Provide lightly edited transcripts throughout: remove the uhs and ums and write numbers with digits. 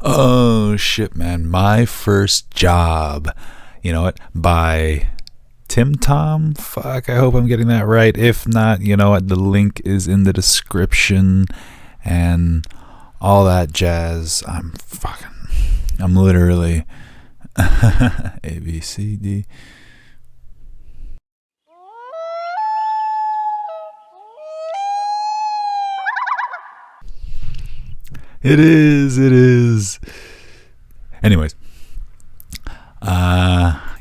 Oh shit, man. My first job. You know what? By TimTom? Fuck, I hope I'm getting that right. If not, you know what? The link is in the description and all that jazz. I'm literally A, B, C, D. It is. Anyways, you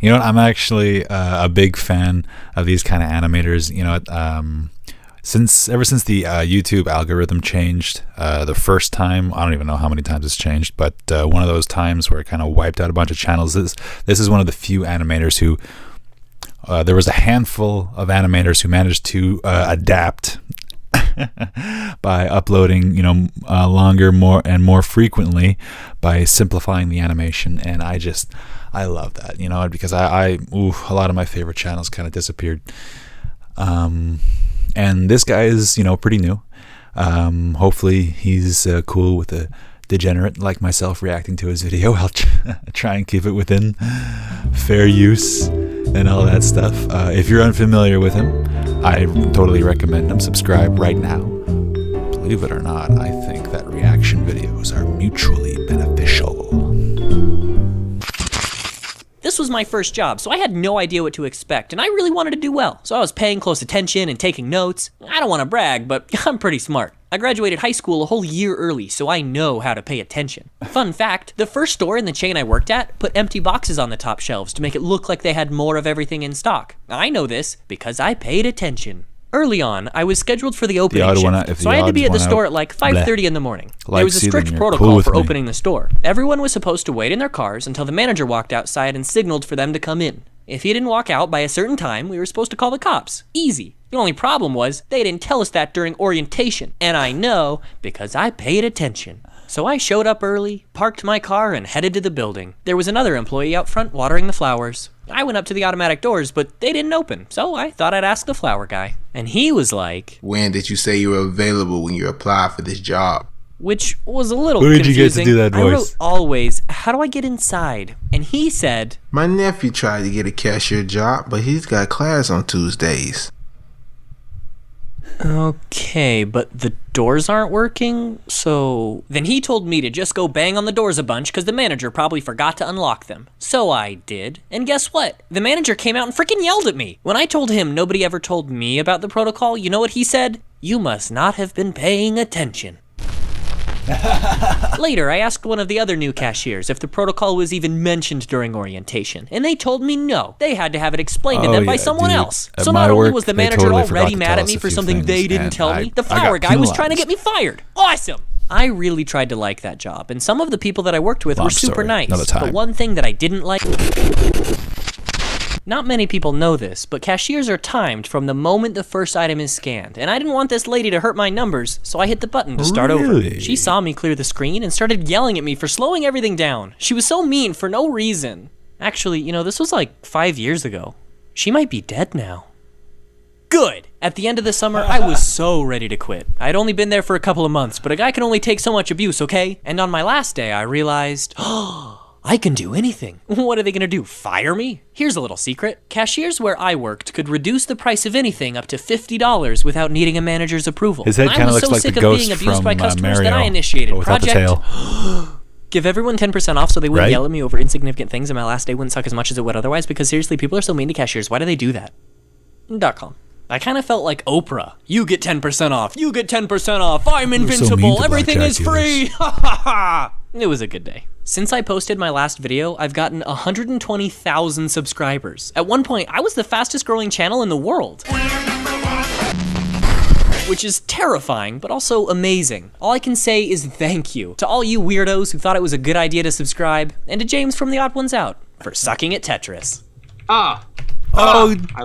know what? I'm actually a big fan of these kind of animators. You know what? Ever since the YouTube algorithm changed the first time, I don't even know how many times it's changed, but one of those times where it kind of wiped out a bunch of channels. This is one of the few animators who there was a handful of animators who managed to adapt by uploading, longer, more frequently, by simplifying the animation. And I love that, because a lot of my favorite channels kind of disappeared. And this guy is, pretty new. Hopefully he's cool with a degenerate like myself reacting to his video. I'll try and keep it within fair use and all that stuff. If you're unfamiliar with him, I totally recommend him. Subscribe right now. Believe it or not, I think that reaction videos are mutually beneficial. This was my first job, so I had no idea what to expect, and I really wanted to do well. So I was paying close attention and taking notes. I don't want to brag, but I'm pretty smart. I graduated high school a whole year early, so I know how to pay attention. Fun fact, the first store in the chain I worked at put empty boxes on the top shelves to make it look like they had more of everything in stock. I know this because I paid attention. Early on, I was scheduled for the opening shift, so I had to be at the store at like 5:30 in the morning. There was a strict protocol for opening the store. Everyone was supposed to wait in their cars until the manager walked outside and signaled for them to come in. If he didn't walk out by a certain time, we were supposed to call the cops. Easy. The only problem was, they didn't tell us that during orientation. And I know, because I paid attention. So I showed up early, parked my car, and headed to the building. There was another employee out front watering the flowers. I went up to the automatic doors, but they didn't open, so I thought I'd ask the flower guy. And he was like, "When did you say you were available when you applied for this job?" Which was a little Where confusing. did you get to do that voice? I wrote always, how do I get inside? And he said, "My nephew tried to get a cashier job, but he's got class on Tuesdays." Okay, but the doors aren't working, so... Then he told me to just go bang on the doors a bunch because the manager probably forgot to unlock them. So I did, and guess what? The manager came out and freaking yelled at me. When I told him nobody ever told me about the protocol, you know what he said? "You must not have been paying attention." Later, I asked one of the other new cashiers if the protocol was even mentioned during orientation, and they told me no. They had to have it explained to them by someone else. So not only was the manager already mad at me for something they didn't tell me, the flower guy was trying to get me fired. Awesome! I really tried to like that job, and some of the people that I worked with were super nice. But one thing that I didn't like... Not many people know this, but cashiers are timed from the moment the first item is scanned, and I didn't want this lady to hurt my numbers, so I hit the button to start over. She saw me clear the screen and started yelling at me for slowing everything down. She was so mean for no reason. Actually, this was like 5 years ago. She might be dead now. Good! At the end of the summer, I was so ready to quit. I'd only been there for a couple of months, but a guy can only take so much abuse, okay? And on my last day, I realized, I can do anything. What are they gonna do, fire me? Here's a little secret. Cashiers where I worked could reduce the price of anything up to $50 without needing a manager's approval. His head kind of looks like the ghost from Mario, that I initiated but without the tail. Give everyone 10% off so they wouldn't yell at me over insignificant things and my last day wouldn't suck as much as it would otherwise, because seriously, people are so mean to cashiers. Why do they do that? .com. I kind of felt like Oprah. You get 10% off. You get 10% off. I'm invincible. So everything is free. Ha ha ha. It was a good day. Since I posted my last video, I've gotten 120,000 subscribers. At one point, I was the fastest growing channel in the world. Which is terrifying, but also amazing. All I can say is thank you to all you weirdos who thought it was a good idea to subscribe, and to James from The Odd Ones Out for sucking at Tetris. I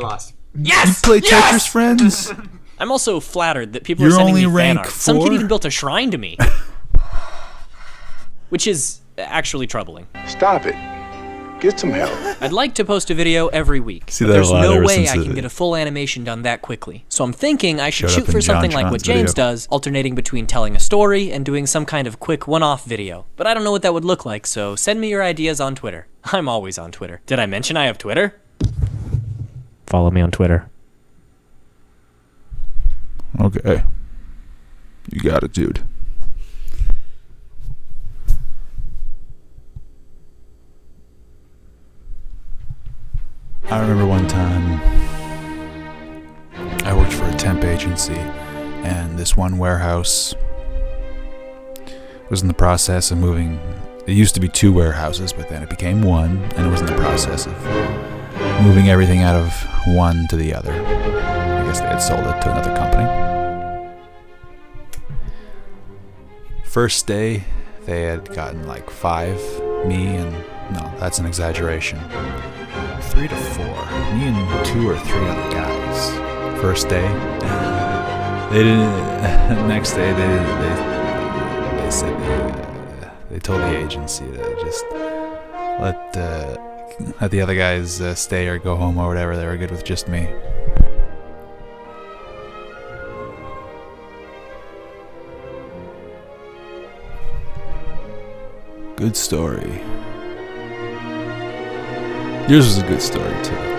lost. Yes! You play Tetris, friends? I'm also flattered that people are sending me fan art. Some kid even built a shrine to me. Which is actually troubling. Stop it. Get some help. I'd like to post a video every week, See but that a there's lot no ever way since I can it get a full animation done that quickly. So I'm thinking I should showed shoot up in for something John like what Tron's James video. does, alternating between telling a story and doing some kind of quick one-off video. But I don't know what that would look like, so send me your ideas on Twitter. I'm always on Twitter. Did I mention I have Twitter? Follow me on Twitter. Okay. You got it, dude. I remember one time I worked for a temp agency, and this one warehouse was in the process of moving. It used to be 2 warehouses, but then it became 1, and it was in the process of moving everything out of one to the other. I guess they had sold it to another company. First day, they had gotten like 5, me and, no, that's an exaggeration, 3 to 4, me and 2 or 3 other guys. First day, they didn't. Next day, they said they told the agency to just let the other guys stay or go home or whatever. They were good with just me. Good story. Yours was a good story too.